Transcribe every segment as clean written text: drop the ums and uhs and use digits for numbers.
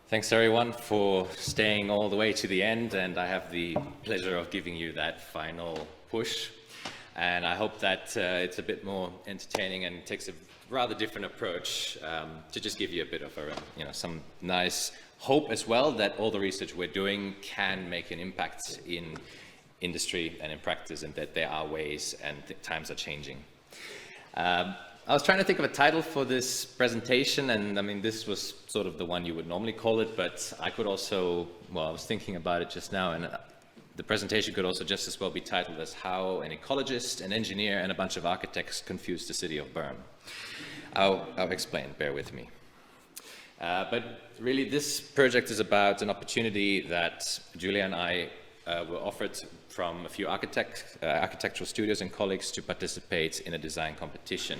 Thanks everyone for staying all the way to the end, and I have the pleasure of giving you that final push. And I hope that it's a bit more entertaining and takes a rather different approach to just give you a bit of some nice hope as well that all the research we're doing can make an impact in industry and in practice, and that there are ways and times are changing. I was trying to think of a title for this presentation, and I mean, this was sort of the one you would normally call it, but I could also, well, I was thinking about it just now, and the presentation could also just as well be titled as How an Ecologist, an Engineer, and a bunch of Architects Confused the City of Bern. I'll explain, bear with me. But really, this project is about an opportunity that Julia and I were offered from a few architectural studios and colleagues to participate in a design competition,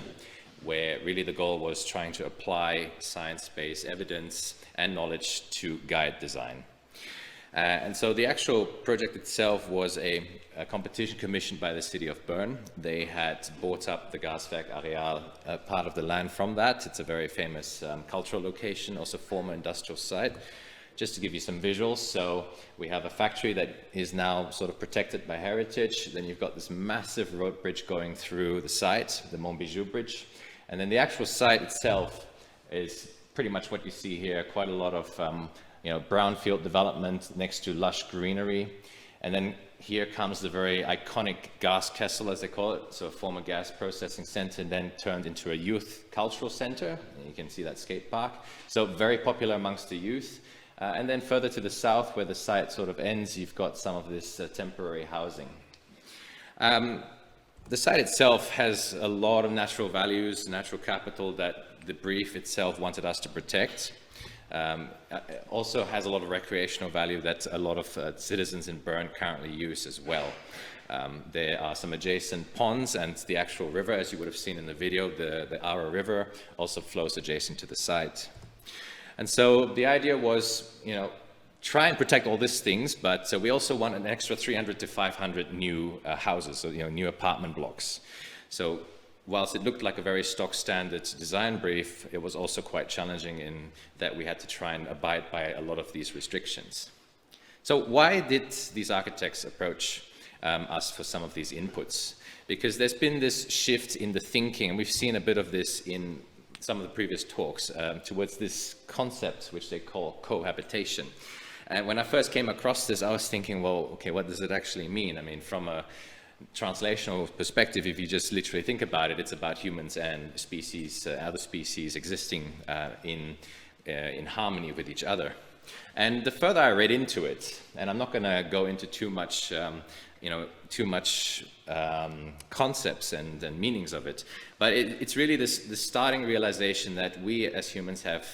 where really the goal was trying to apply science-based evidence and knowledge to guide design. And so the actual project itself was a competition commissioned by the city of Bern. They had bought up the Gaswerk Areal, part of the land from that. It's a very famous cultural location, also former industrial site. Just to give you some visuals, so we have a factory that is now sort of protected by heritage. Then you've got this massive road bridge going through the site, the Montbijou Bridge. And then the actual site itself is pretty much what you see here, quite a lot of brownfield development next to lush greenery. And then here comes the very iconic Gaskessel, as they call it, so a former gas processing center, then turned into a youth cultural center. And you can see that skate park. So very popular amongst the youth. And then further to the south, where the site sort of ends, you've got some of this temporary housing. The site itself has a lot of natural values, natural capital that the brief itself wanted us to protect. Also has a lot of recreational value that a lot of citizens in Bern currently use as well. There are some adjacent ponds, and the actual river, as you would have seen in the video, the Aare River, also flows adjacent to the site. And so the idea was, try and protect all these things, but we also want an extra 300 to 500 new houses, so new apartment blocks. So whilst it looked like a very stock standard design brief, it was also quite challenging in that we had to try and abide by a lot of these restrictions. So why did these architects approach us for some of these inputs? Because there's been this shift in the thinking, and we've seen a bit of this in some of the previous talks, towards this concept which they call cohabitation. And when I first came across this, I was thinking, well, okay, what does it actually mean? I mean, from a translational perspective, if you just literally think about it, it's about humans and species, other species existing in harmony with each other. And the further I read into it, and I'm not going to go into too much concepts and meanings of it, but it's really this starting realization that we as humans have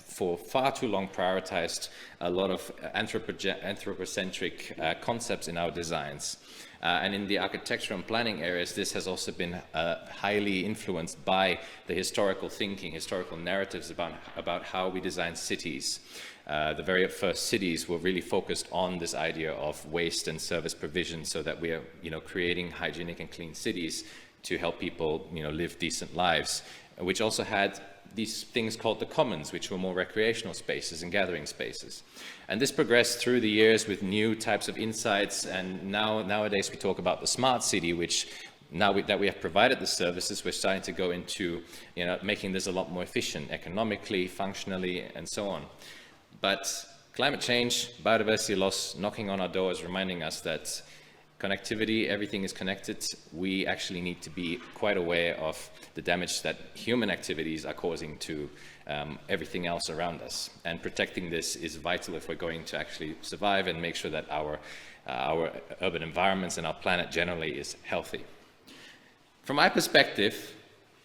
for far too long prioritized a lot of anthropocentric concepts in our designs. And in the architecture and planning areas, this has also been highly influenced by the historical thinking, historical narratives about how we design cities. The very first cities were really focused on this idea of waste and service provision, so that we are, creating hygienic and clean cities to help people, live decent lives, which also had these things called the commons, which were more recreational spaces and gathering spaces. And this progressed through the years with new types of insights, and nowadays we talk about the smart city, which now that we have provided the services, we're starting to go into making this a lot more efficient, economically, functionally, and so on. But climate change, biodiversity loss, knocking on our doors, reminding us that connectivity, everything is connected. We actually need to be quite aware of the damage that human activities are causing to everything else around us. And protecting this is vital if we're going to actually survive and make sure that our urban environments and our planet generally is healthy. From my perspective,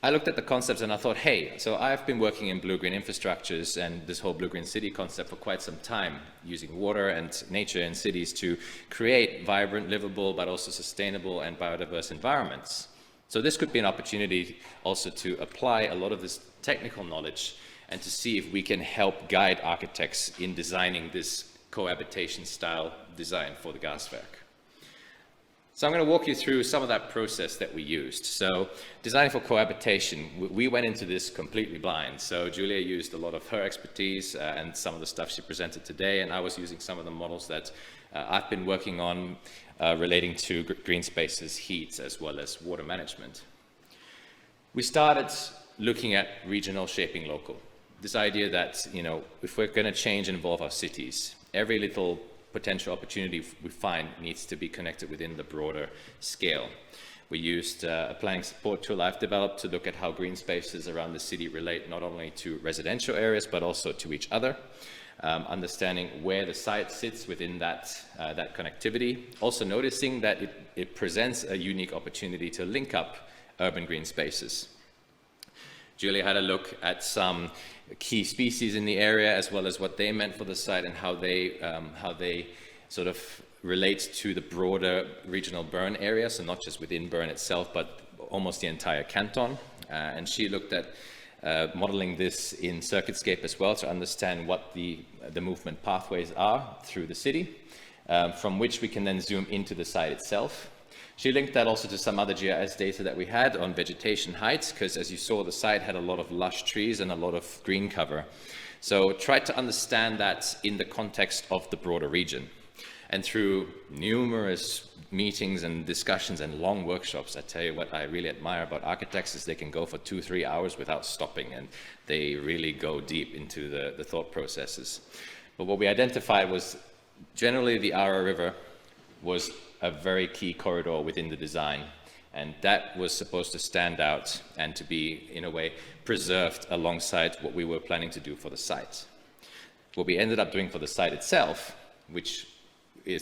I looked at the concepts and I thought, hey, so I've been working in blue-green infrastructures and this whole blue-green city concept for quite some time, using water and nature in cities to create vibrant, livable, but also sustainable and biodiverse environments. So this could be an opportunity also to apply a lot of this technical knowledge and to see if we can help guide architects in designing this cohabitation style design for the Gaswerk. So I'm going to walk you through some of that process that we used. So designing for cohabitation, we went into this completely blind. So Julia used a lot of her expertise and some of the stuff she presented today, and I was using some of the models that I've been working on relating to green spaces, heat, as well as water management. We started looking at regional shaping local. This idea that, you know, if we're going to change and evolve our cities, every little potential opportunity we find needs to be connected within the broader scale. We used a planning support tool I've developed to look at how green spaces around the city relate not only to residential areas, but also to each other. Understanding where the site sits within that connectivity. Also noticing that it presents a unique opportunity to link up urban green spaces. Julia had a look at some key species in the area, as well as what they meant for the site and how they sort of relate to the broader regional Bern area, so not just within Bern itself, but almost the entire canton. And she looked at modeling this in circuitscape as well to understand what the movement pathways are through the city, from which we can then zoom into the site itself. She linked that also to some other GIS data that we had on vegetation heights, because as you saw, the site had a lot of lush trees and a lot of green cover. So tried to understand that in the context of the broader region. And through numerous meetings and discussions and long workshops, I tell you what I really admire about architects is they can go for 2-3 hours without stopping, and they really go deep into the thought processes. But what we identified was generally the Ara River was a very key corridor within the design, and that was supposed to stand out and to be, in a way, preserved alongside what we were planning to do for the site. What we ended up doing for the site itself, which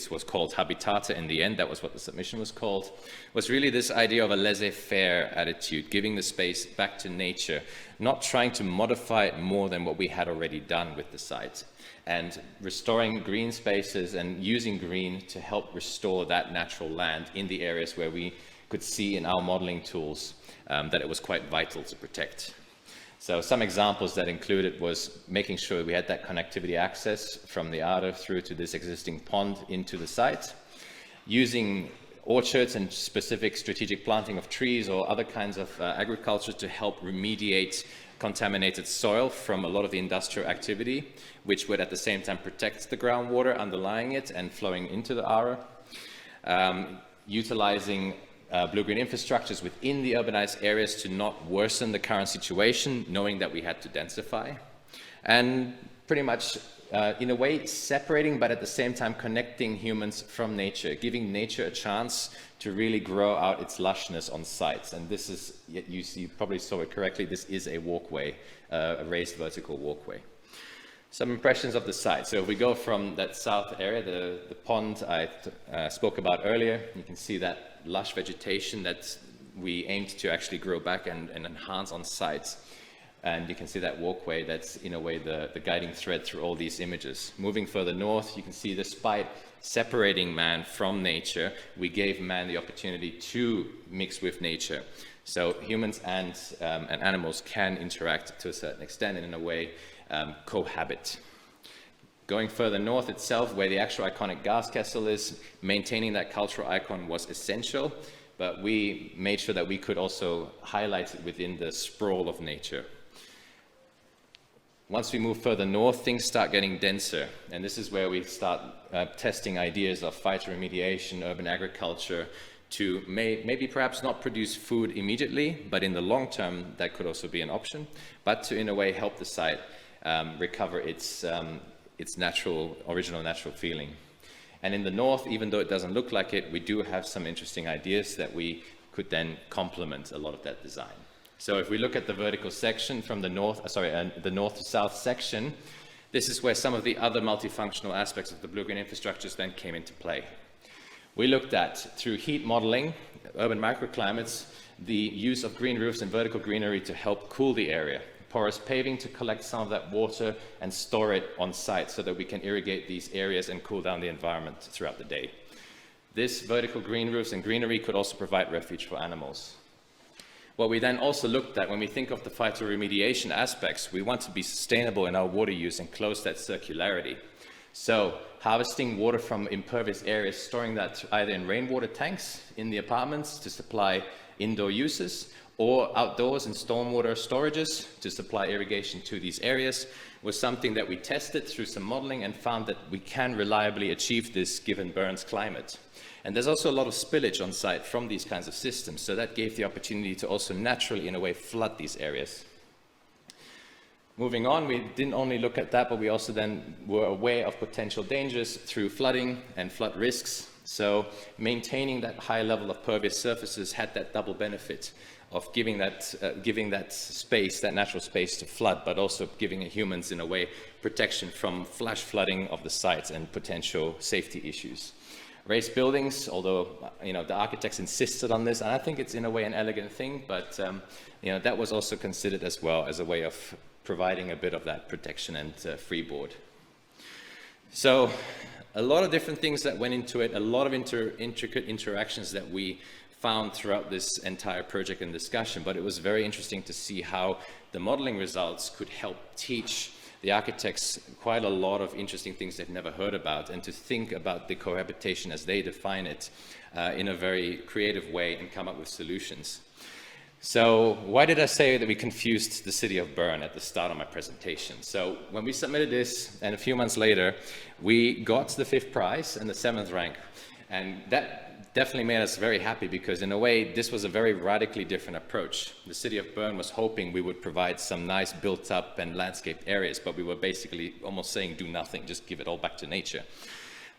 was called Habitate in the end, that was what the submission was called, was really this idea of a laissez-faire attitude, giving the space back to nature, not trying to modify it more than what we had already done with the site, and restoring green spaces and using green to help restore that natural land in the areas where we could see in our modeling tools that it was quite vital to protect. So some examples that included was making sure we had that connectivity access from the Ader through to this existing pond into the site, using orchards and specific strategic planting of trees or other kinds of agriculture to help remediate contaminated soil from a lot of the industrial activity, which would at the same time protect the groundwater underlying it and flowing into the Aare. Utilizing blue-green infrastructures within the urbanized areas to not worsen the current situation, knowing that we had to densify. And pretty much, in a way, separating, but at the same time connecting humans from nature, giving nature a chance to really grow out its lushness on sites. And this is, you probably saw it correctly, this is a walkway, a raised vertical walkway. Some impressions of the site. So if we go from that south area, the pond I spoke about earlier, you can see that lush vegetation that we aimed to actually grow back and enhance on site. And you can see that walkway that's in a way the guiding thread through all these images. Moving further north, you can see despite separating man from nature, we gave man the opportunity to mix with nature. So humans and animals can interact to a certain extent and in a way cohabit. Going further north itself, where the actual iconic gas castle is, maintaining that cultural icon was essential, but we made sure that we could also highlight it within the sprawl of nature. Once we move further north, things start getting denser, and this is where we start testing ideas of phytoremediation, urban agriculture, to maybe perhaps not produce food immediately, but in the long term, that could also be an option, but to, in a way, help the site recover its original natural feeling. And in the north, even though it doesn't look like it, we do have some interesting ideas that we could then complement a lot of that design. So if we look at the vertical section from the north, the north to south section, this is where some of the other multifunctional aspects of the blue-green infrastructures then came into play. We looked at, through heat modeling, urban microclimates, the use of green roofs and vertical greenery to help cool the area. Porous paving to collect some of that water and store it on site so that we can irrigate these areas and cool down the environment throughout the day. This vertical green roofs and greenery could also provide refuge for animals. What we then also looked at when we think of the phytoremediation aspects, we want to be sustainable in our water use and close that circularity. So harvesting water from impervious areas, storing that either in rainwater tanks in the apartments to supply indoor uses, or outdoors in stormwater storages to supply irrigation to these areas, was something that we tested through some modeling and found that we can reliably achieve this given Bern's climate. And there's also a lot of spillage on site from these kinds of systems, so that gave the opportunity to also naturally, in a way, flood these areas. Moving on, we didn't only look at that, but we also then were aware of potential dangers through flooding and flood risks. So maintaining that high level of pervious surfaces had that double benefit of giving that space, that natural space to flood, but also giving humans, in a way, protection from flash flooding of the sites and potential safety issues. Raised buildings, although the architects insisted on this, and I think it's in a way an elegant thing, but that was also considered as well as a way of providing a bit of that protection and freeboard. So a lot of different things that went into it, a lot of intricate interactions that we found throughout this entire project and discussion, but it was very interesting to see how the modeling results could help teach the architects quite a lot of interesting things they've never heard about, and to think about the cohabitation as they define it in a very creative way and come up with solutions. So why did I say that we confused the city of Bern at the start of my presentation? So when we submitted this, and a few months later, we got the 5th prize and the 7th rank. And that definitely made us very happy, because in a way, this was a very radically different approach. The city of Bern was hoping we would provide some nice built up and landscaped areas, but we were basically almost saying do nothing, just give it all back to nature.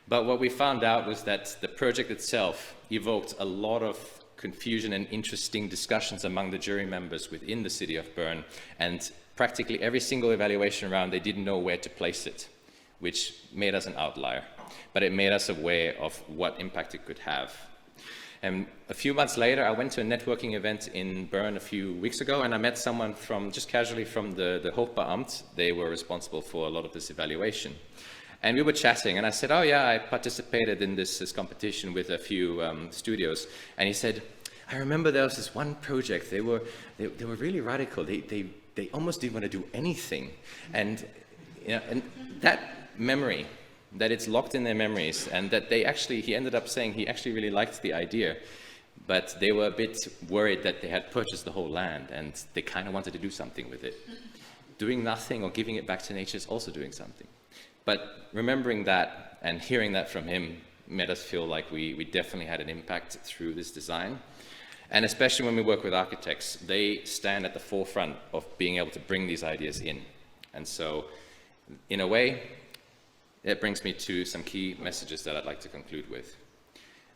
But what we found out was that the project itself evoked a lot of confusion and interesting discussions among the jury members within the city of Bern, and practically every single evaluation round, they didn't know where to place it, which made us an outlier, but it made us aware of what impact it could have. And a few months later, I went to a networking event in Bern a few weeks ago, and I met someone just casually from the Hochbeamt. They were responsible for a lot of this evaluation. And we were chatting, and I said, oh yeah, I participated in this competition with a few studios. And he said, I remember there was this one project, they were really radical. They almost didn't want to do anything. And that memory, that it's locked in their memories, and that he ended up saying he actually really liked the idea, but they were a bit worried that they had purchased the whole land, and they kind of wanted to do something with it. Doing nothing or giving it back to nature is also doing something. But remembering that and hearing that from him made us feel like we definitely had an impact through this design. And especially when we work with architects, they stand at the forefront of being able to bring these ideas in. And so, in a way, it brings me to some key messages that I'd like to conclude with.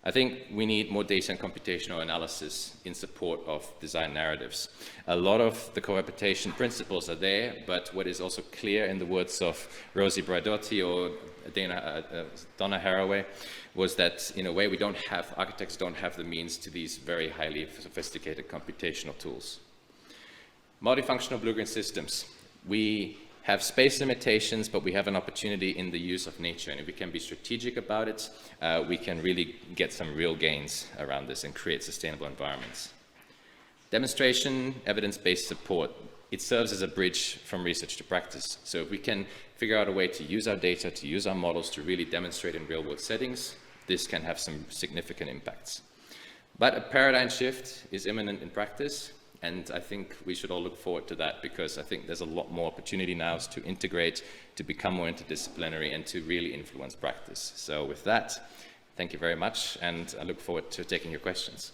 I think we need more data and computational analysis in support of design narratives. A lot of the cohabitation principles are there, but what is also clear in the words of Rosie Braidotti or Donna Haraway was that, in a way, architects don't have the means to these very highly sophisticated computational tools. Multifunctional blue-green systems. We have space limitations, but we have an opportunity in the use of nature. And if we can be strategic about it, we can really get some real gains around this and create sustainable environments. Demonstration, evidence-based support. It serves as a bridge from research to practice. So if we can figure out a way to use our data, to use our models to really demonstrate in real-world settings, this can have some significant impacts. But a paradigm shift is imminent in practice. And I think we should all look forward to that, because I think there's a lot more opportunity now to integrate, to become more interdisciplinary, and to really influence practice. So with that, thank you very much, and I look forward to taking your questions.